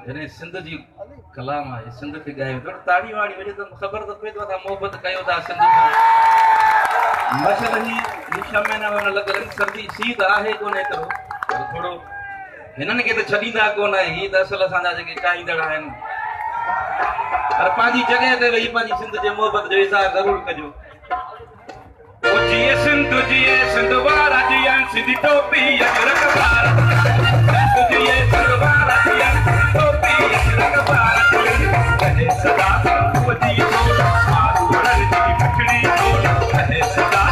जने सिंध जी कलाम है सिंध के गायो तो ताड़ी वाड़ी वजह तो खबर तो पे तो मोहब्बत कयो दा सिंध का मशल ही निशा में ना लगन सर्दी सीध आहे कोने करो थोड़ो हिनन के तो छडींदा कोन है ही त असल सां जे चाहींदड़ आहिन पर पाजी जगह ते वही पाजी सिंध जे मोहब्बत जो इज़हार जरूर कजो ओ जिए सिंध वारा जियन सिंधी टोपी अजरक भारत जिए सिंध वारा जियन टोपी अजरक भारत कहे सदा वजी तो मारू रण जी पिछड़ी तो कहे सदा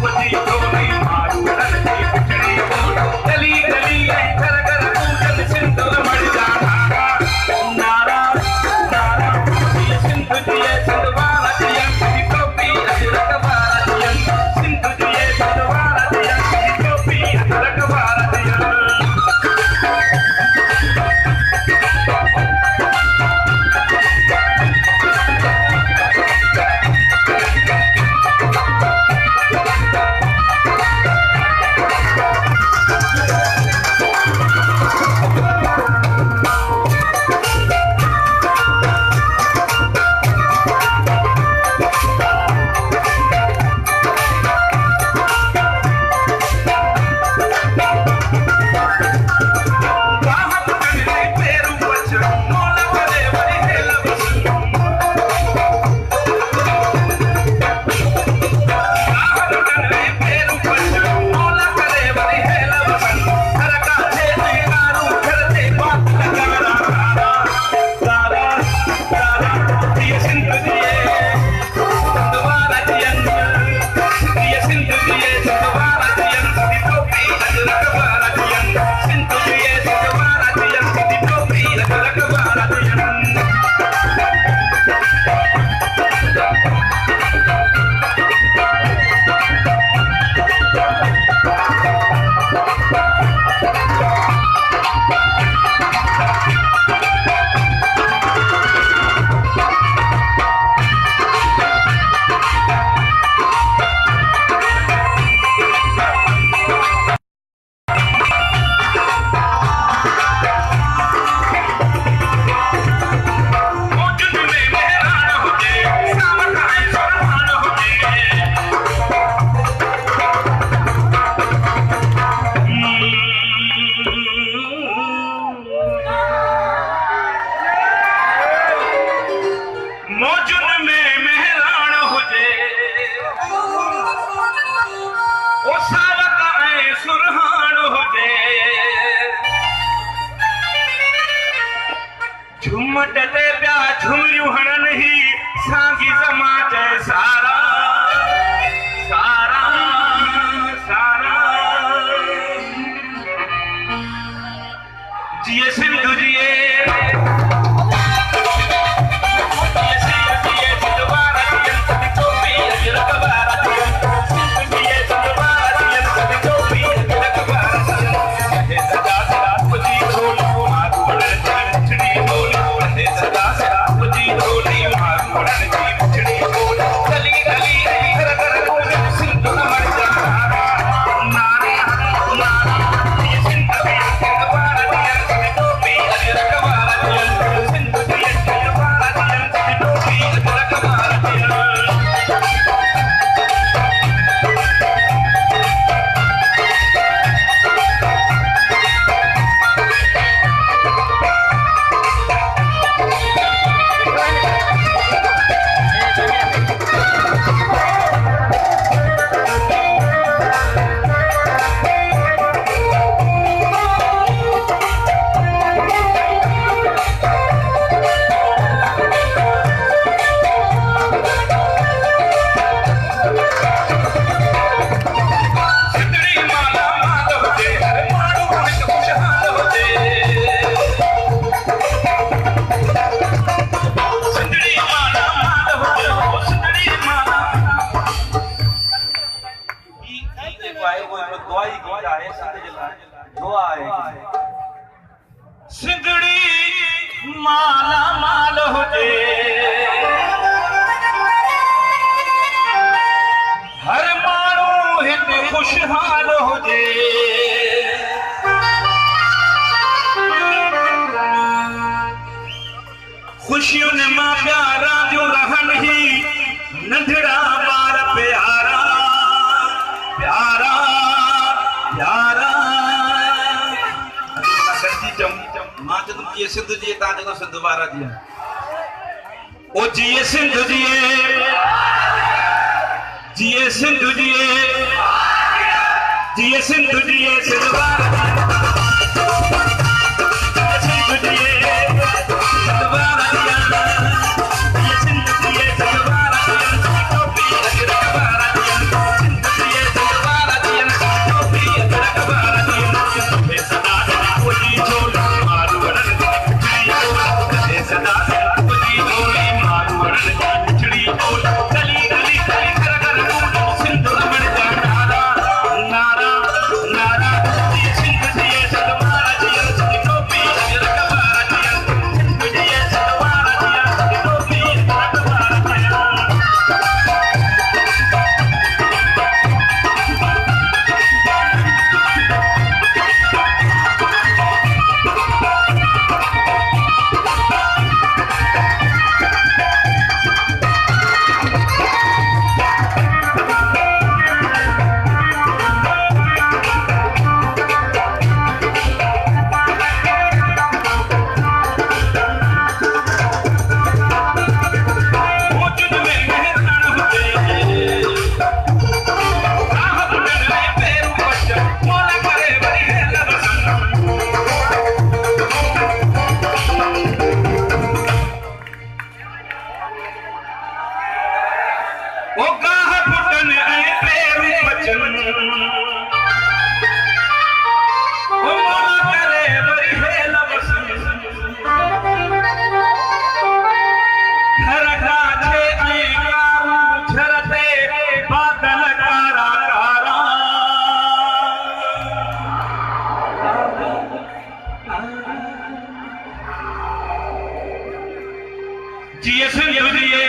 वजी तो नहीं मारू रण जी पिछड़ी तो गली गली घर घर पूजन सिंध मर जाना नारा नारा जिए सिंध वारा जियन सिंधी टोपी अजरक भारत सिंध जिए सिंध वारा जियन सिंधी टोपी अजरक भारत माला माल हुजे, हर माण्हू हिते खुशहाल हुजे, खुशियुनि मां प्यारा जो रहन ही नंढड़ा ॿार प्यारा प्यारा प्यारा। मां चंदुमि जिए सिंध जिए, तव्हां जेको सिंध वारा जिए, ओ जिए सिंध जिए, जिए सिंध जिए, जिए सिंध जिए, सिंध वारा सिंध जिए, सिंध वारा जिए, सिंध जिए, सिंध वारा टोपी अजरक वारा सिंध जिए, सिंध वारा टोपी अजरक वारा हे सदा कोई झोल मारू वरन खिचड़ी, हे सदा कोई झोल मारू वरन खिचड़ी, गली गली गली कर कर सिंध रमण जा नारा नारा नारा, सिंध जिए सिंध वारा जिए, टोपी अजरक वारा सिंध जिए, सिंध वारा जिए, टोपी अजरक वारा। ओ गाह पुटन ऐं पेरू बचन, ओ मोला करे वरी हेल वसन, घर काठे ऐं कारू झरते बादल कारा कारा, जिए सिंध जिए,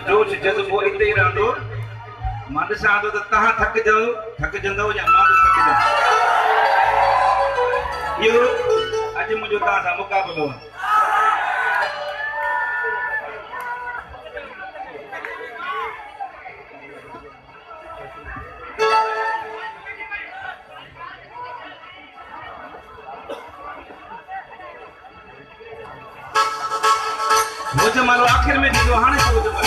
जोश जज्बो इते ही रहंदो। मां ॾिसां थो त तव्हां थकिजंदव या मां बि थकिजंदो। इहो अॼु मुंहिंजो तव्हां सां मुक़ाबिलो आहे। वो जमालो आखिर में दीदो हाणे वो जमालो